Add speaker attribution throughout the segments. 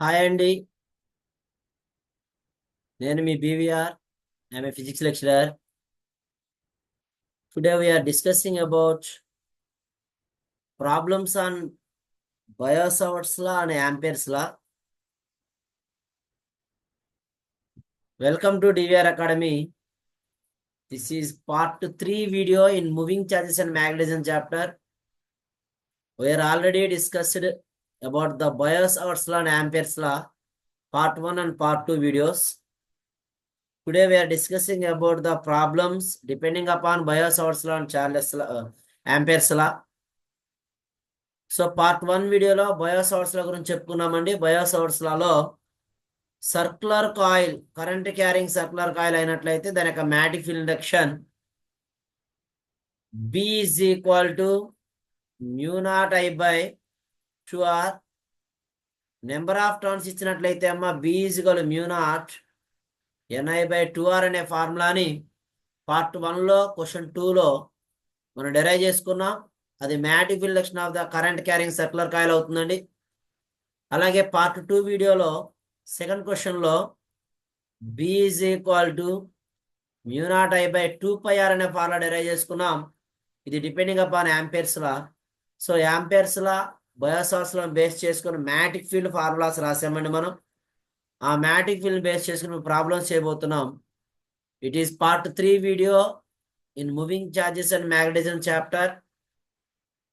Speaker 1: Hi అండి, నేను మీ BVR. I'm a physics lecturer. Today we're discussing about problems on Biot Savart's law and Ampere's law. Welcome to DVR academy. This is part 3 video in moving charges and magnetism chapter. We're already discussed about the Biot Savart's law and Ampere's law, part 1 and part 2 videos. Today we are discussing about the problems depending upon Biosavart's law and Ampere's law. So part 1 వీడియోలో బయోసావర్ట్స్ లా గురించి చెప్పుకున్నామండి. బయోసావర్ట్స్ లాలో circular coil, current carrying circular coil అయినట్లయితే దాని యొక్క magnetic field induction B is equal to μ0I/2R. Number of turns ఇచ్చినట్లయితే అమ్మ B is equal to μ0 NI/2R అనే ఫార్ములాని part 1లో question 2లో మనం డెరైవ్ చేసుకున్నాం. అది magnetic field induction of the current carrying circular coil అవుతుందండి. అలాగే పార్ట్ 2 వీడియోలో సెకండ్ క్వశ్చన్లో B is equal to μ0I/2πR అనే ఫార్ములా డెరైవ్ చేసుకున్నాం. ఇది డిపెండింగ్ అపాన్ యాంపేర్స్ లా. సో యాంపేర్స్ లా, బయోసావర్ట్స్ లా బేస్ చేసుకుని మ్యాగ్నెటిక్ ఫీల్డ్ ఫార్ములాస్ రాసామండి మనం. ఆ మ్యాగ్నెటిక్ ఫీల్డ్ బేస్ చేసుకుని ప్రాబ్లమ్స్ చేయబోతున్నాం. It is part 3 video in moving charges and magnetism chapter.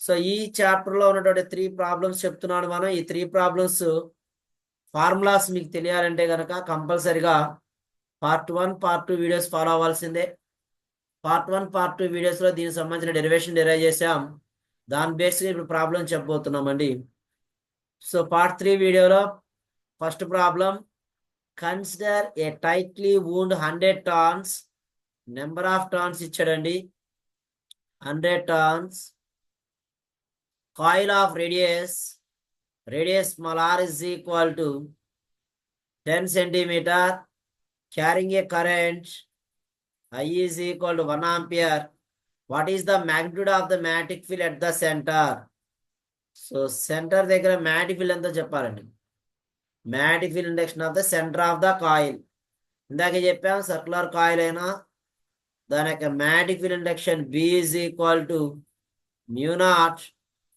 Speaker 1: So ఈ చాప్టర్లో ఉన్నటువంటి 3 ప్రాబ్లమ్స్ చెప్తున్నాను మనం. ఈ 3 ప్రాబ్లమ్స్ ఫార్ములాస్ మీకు తెలియాలంటే కనుక కంపల్సరిగా పార్ట్ 1, పార్ట్ 2 వీడియోస్ ఫాలో అవ్వాల్సిందే. పార్ట్ 1, పార్ట్ 2 వీడియోస్లో దీనికి సంబంధించిన డెరివేషన్ డెరైవ్ చేసాం. దాని బేస్గా ఇప్పుడు ప్రాబ్లం చెప్పబోతున్నామండి. సో పార్ట్ 3 వీడియోలో first problem, consider A tightly wound 100 turns. Number of turns ఇచ్చాడండి 100 turns. Coil of radius small r is equal to 10 centimeter, carrying a current I is equal to 1 ampere. What is the magnitude of the magnetic field at the center? So center దగ్గర magnetic field ఎంతో చెప్పాలండి. magnetic field induction of the centre of the coil. ఇందాక చెప్పాం circular coil అయినా దాని యొక్క magnetic field induction B is equal to μ0.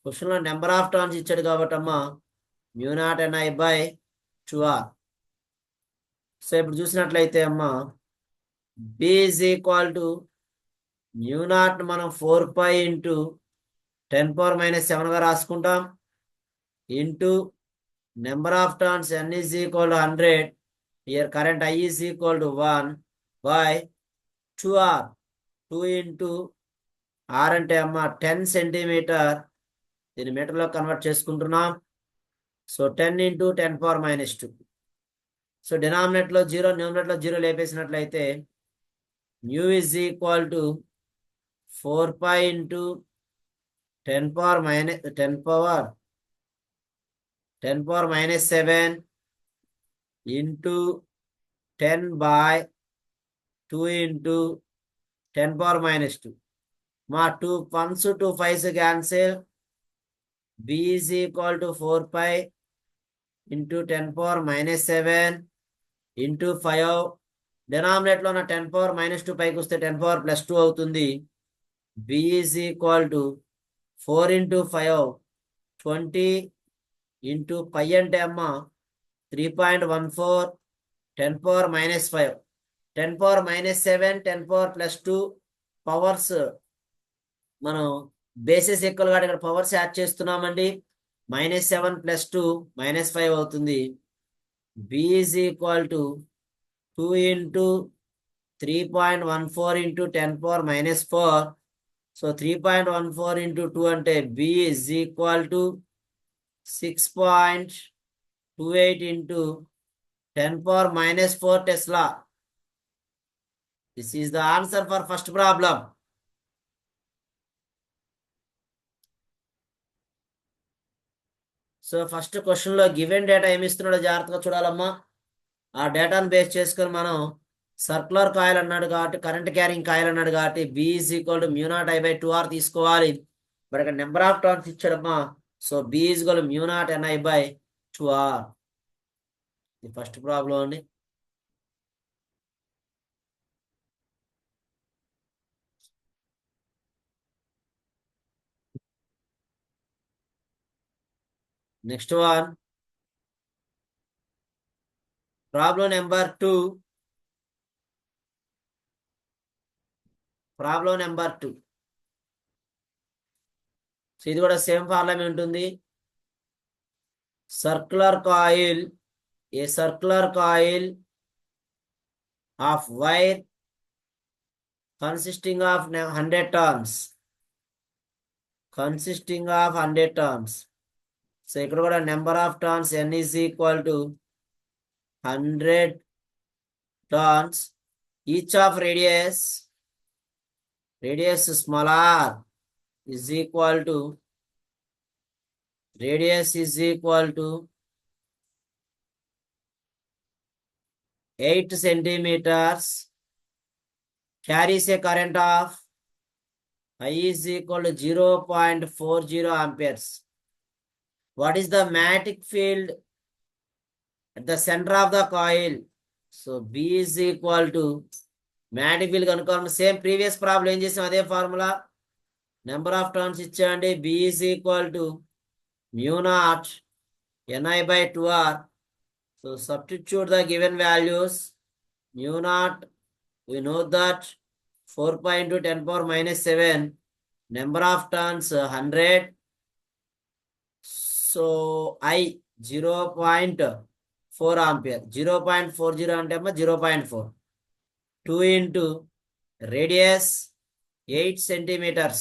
Speaker 1: క్వశ్చన్లో number of turns ఇచ్చాడు కాబట్టి అమ్మా μ0 NI/2R. సో ఇప్పుడు చూసినట్లయితే అమ్మా B is equal to μ0 మనం 4π into 10⁻⁷గా రాసుకుంటాం, into number of turns N is equal to 100. Here current I is equal to 1/2R. 2 into R అంటే అమ్మ 10 సెంటీమీటర్. దీన్ని మీటర్లో కన్వర్ట్ చేసుకుంటున్నాం. So 10 into 10⁻². సో డినామినేట్లో 0, న్యూమినేట్లో 0 లేపేసినట్లయితే mu is equal to 4π into 10⁻⁷ into 10/2 into 10⁻². మా 2 1s 2 5s cancel. B is equal to 4π into 10⁻⁷ into 5. డినామినేట్లో ఉన్న 10⁻² పైకి వస్తే 10⁻+2 అవుతుంది. B is equal to 4 into 5, 20 into π అంటే అమ్మ 3.14, 10⁻⁵. 10⁻⁷, 10⁻+2 పవర్స్ మనం బేసెస్ ఎక్కువ కాబట్టి ఇక్కడ పవర్స్ యాడ్ చేస్తున్నామండి. -7 + 2 -5 అవుతుంది. B is equal to 2 into 3.14 into 10⁻⁴. So 3.14 into 2 అంటే B is equal to 6.28 into 10⁻⁴ Tesla. This is the answer for first problem. So first క్వశ్చన్లో గివెన్ డేటా ఏమి ఇస్తున్నాడో జాగ్రత్తగా చూడాలమ్మా. ఆ డేటాను బేస్ చేసుకొని మనం సర్క్యులర్ కాయిల్ అన్నాడు కాబట్టి, కరెంట్ క్యారింగ్ కాయిల్ అన్నాడు కాబట్టి B is equal to μ0I/2R తీసుకోవాలి. మరి ఇక్కడ నెంబర్ ఆఫ్ టర్న్స్ ఇచ్చాడమ్మా. So B is equal to μ0 NI/2R. ఇది ఫస్ట్ ప్రాబ్లం అండి. Next one, problem number 2. Problem number 2. So ఇది కూడా సేమ్ ఫార్ములా ఉంటుంది. Circular coil, a circular coil of wire consisting of 100 turns. So ఇక్కడ కూడా number of turns n is equal to 100 turns. Each of radius small r is equal to 8 centimeters, carries a current of I is equal to 0.40 amperes. What is the magnetic field at the center of the coil? So B is equal to magnetic field కనుక్కోవాలి. Same previous problem ఏం చేసాం అదే formula. Number of turns ఇచ్చాండి. B is equal to mu naught Ni by 2R. So substitute the given values. Mu naught, we know that 4.2 10 power minus 7. Number of turns 100. So I 0.4 ampere. 0.40 అంటే 0.4. 2 into radius 8 centimeters.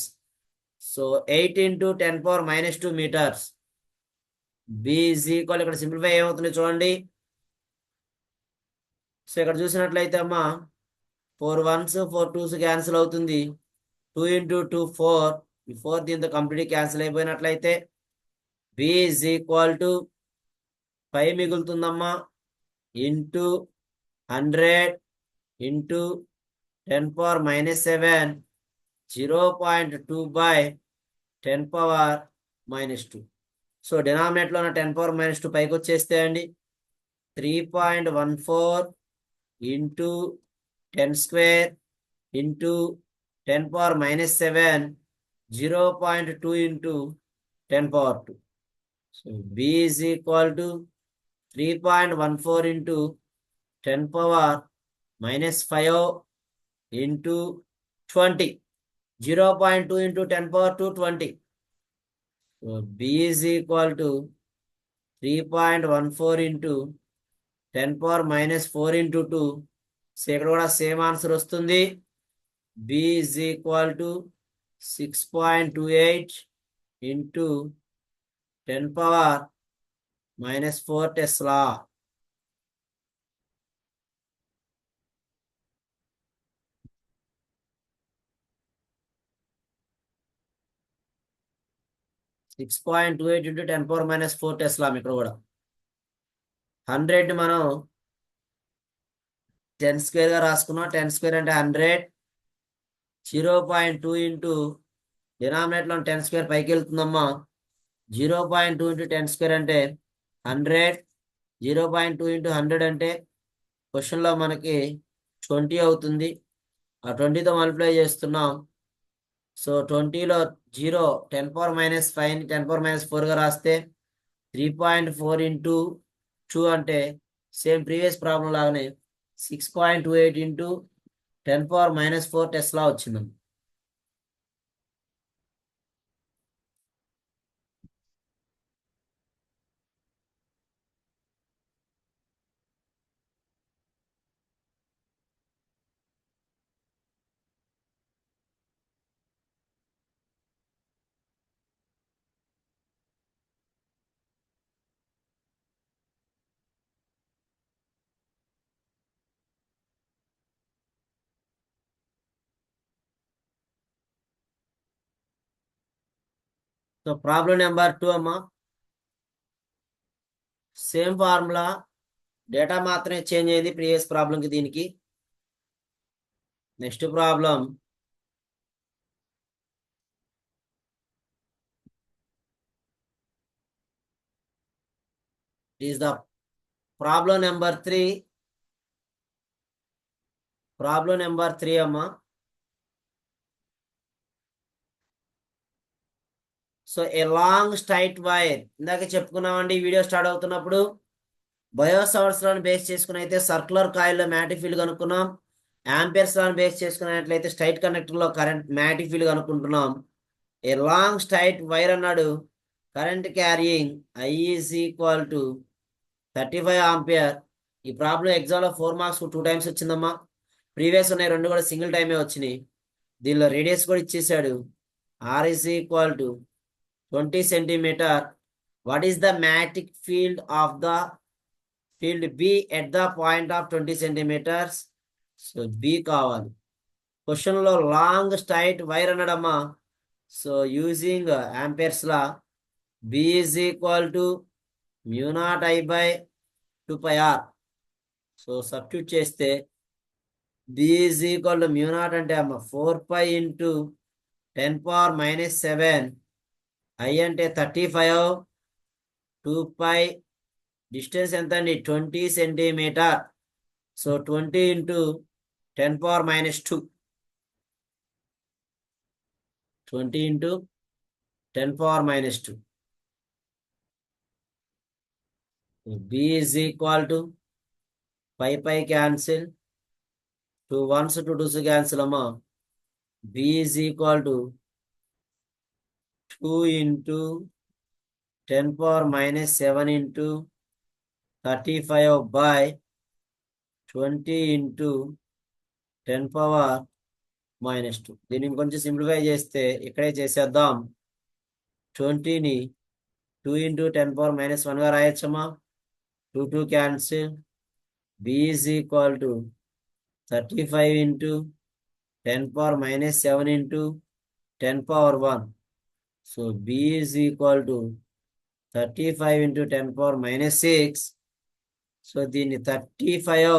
Speaker 1: So 8 into 10 power minus 2 meters. B is equal, ఇక్కడ simplify ఏమవుతుంది చూడండి. So ఇక్కడ చూసినట్లయితే 4 1s 4 2s cancel అవుతుంది. 2 into 2 4. ఈ 4 దీంతో complete cancel అయిపోయినట్లయితే B is equal to 5 మిగులుతుందమ్మా. Into 100 into 10 power minus 7. 0.2 by 10 power minus 2. So డినామినేట్లో 10 power minus 2 పైకి వచ్చేస్తే అండి 3.14 into 10 square into 10 power minus 7. 0.2 into 10 power 2. So B is equal to 3.14 into 10 power minus 5 into 20. 0.2 into 10 power 2 20. So B is equal to 3.14 into 10 power minus 4 into 2. So ఇక్కడ కూడా same answer వస్తుంది. B is equal to 6.28 into 10 power minus 4 Tesla. .28 into 10 power minus 4 Tesla. ఇక్కడ కూడా 100 మనం 10 square గా రాసుకున్నాం. 10 square అంటే 100. 0.2 into డినామినేట్లో 10 square పైకి వెళ్తుందమ్మా. 0.2 into 10 square అంటే 100. 0.2 into 100 అంటే క్వశ్చన్లో మనకి 20 అవుతుంది. ఆ 20తో మల్టిప్లై చేస్తున్నాం. సో 20లో 0 10 power minus 5 10 power minus 4గా రాస్తే 3.4 into 2 అంటే సేమ్ ప్రీవియస్ ప్రాబ్లం లాగానే 6.28 into 10 power minus 4 టెస్లా వచ్చిందండి. సో ప్రాబ్లం నెంబర్ 2 అమ్మా. సేమ్ ఫార్ములా, డేటా మాత్రమే చేంజ్ అయింది ప్రీవియస్ ప్రాబ్లంకి దీనికి. Next problem is the problem number 3. Problem number 3 అమ్మా. సో ఏ లాంగ్ స్ట్రైట్ వైర్, ఇందాక చెప్పుకున్నామండి వీడియో స్టార్ట్ అవుతున్నప్పుడు. బయోసావర్స్ లాని బేస్ చేసుకుని అయితే సర్క్యులర్ కాయిల్లో మ్యాగ్నెటిక్ ఫీల్డ్ కనుక్కున్నాం. యాంపియర్స్ లాని బేస్ చేసుకున్నట్లయితే స్ట్రైట్ కండక్టర్లో కరెంట్ మ్యాగ్నెటిక్ ఫీల్డ్ కనుక్కుంటున్నాం. ఏ లాంగ్ స్ట్రైట్ వైర్ అన్నాడు. Current carrying I is equal to 35 ampere. ఈ ప్రాబ్లం ఎగ్జామ్లో 4 మార్క్స్ 2 టైమ్స్ వచ్చిందమ్మా. ప్రీవియస్ ఉన్నాయి 2 కూడా సింగిల్ టైమే వచ్చినాయి. దీనిలో రేడియస్ కూడా ఇచ్చేసాడు. R is equal to 20 centimetre. What is the magnetic field of the field B at the point of 20 centimetres? So B కావాలి. క్వశ్చన్లో లాంగ్ స్ట్రైట్ వైర్ అన్నాడమ్మా. So using Ampere's law B is equal to μ0I/2πr. So substitute చేస్తే B is equal to μ0 అంటే అమ్మ 4π into 10⁻⁷. I అంటే 35, 2π, distance ఎంత అండి 20 centimetre. So 20 into 10⁻², 20 into 10⁻². b is equal to pi cancel, 2 1s 2 2s cancel amma. b is equal to 2 into 10⁻⁷ into 35 by 20 into 10⁻². దీన్ని కొంచెం simplify చేస్తే ఇక్కడే చేసేద్దాం. 20ని 2 into 10⁻⁻1గా రాయొచ్చమ్మా. 2 2 cancel. b is equal to 35 into 10⁻⁷ into 10⁻1. So b is equal to 35 into 10⁻⁶. So దీన్ని 35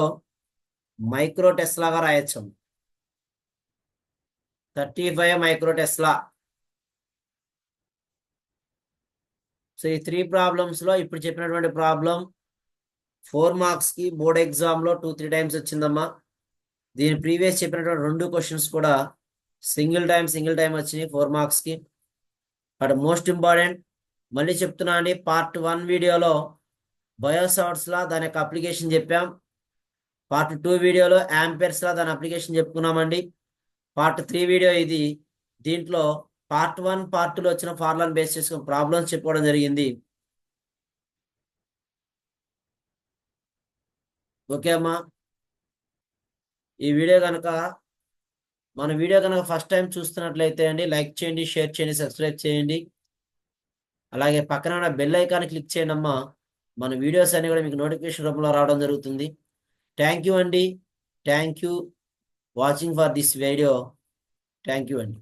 Speaker 1: micro టెస్లాగా రాయొచ్చు. 35 micro Tesla. So ఈ 3 ప్రాబ్లమ్స్లో ఇప్పుడు చెప్పినటువంటి ప్రాబ్లం 4 మార్క్స్కి బోర్డ్ ఎగ్జామ్లో 2-3 టైమ్స్ వచ్చిందమ్మా. దీని ప్రీవియస్ చెప్పినటువంటి 2 క్వశ్చన్స్ కూడా సింగిల్ టైం వచ్చినాయి 4 మార్క్స్కి. బట్ మోస్ట్ ఇంపార్టెంట్ మళ్ళీ చెప్తున్నా అండి, పార్ట్ 1 వీడియోలో బయోసావర్స్లా దాని యొక్క అప్లికేషన్ చెప్పాం. పార్ట్ 2 వీడియోలో యాంపియర్స్లా దాని అప్లికేషన్ చెప్పుకున్నామండి. పార్ట్ 3 వీడియో ఇది. దీంట్లో పార్ట్ 1 పార్ట్ 2లో వచ్చిన ఫార్ములాను బేస్ చేసుకుని ప్రాబ్లమ్స్ చెప్పుకోవడం జరిగింది. ఓకే అమ్మా. ఈ వీడియో కనుక మన వీడియో కనుక ఫస్ట్ టైం చూస్తున్నట్లయితే అండి లైక్ చేయండి, షేర్ చేయండి, సబ్స్క్రైబ్ చేయండి. అలాగే పక్కన ఉన్న బెల్ ఐకాన్ క్లిక్ చేయండి అమ్మా. మన వీడియోస్ అన్ని కూడా మీకు నోటిఫికేషన్ రూపంలో రావడం జరుగుతుంది. థ్యాంక్ యూ అండి. Thank you watching for this video. Thank you అండి.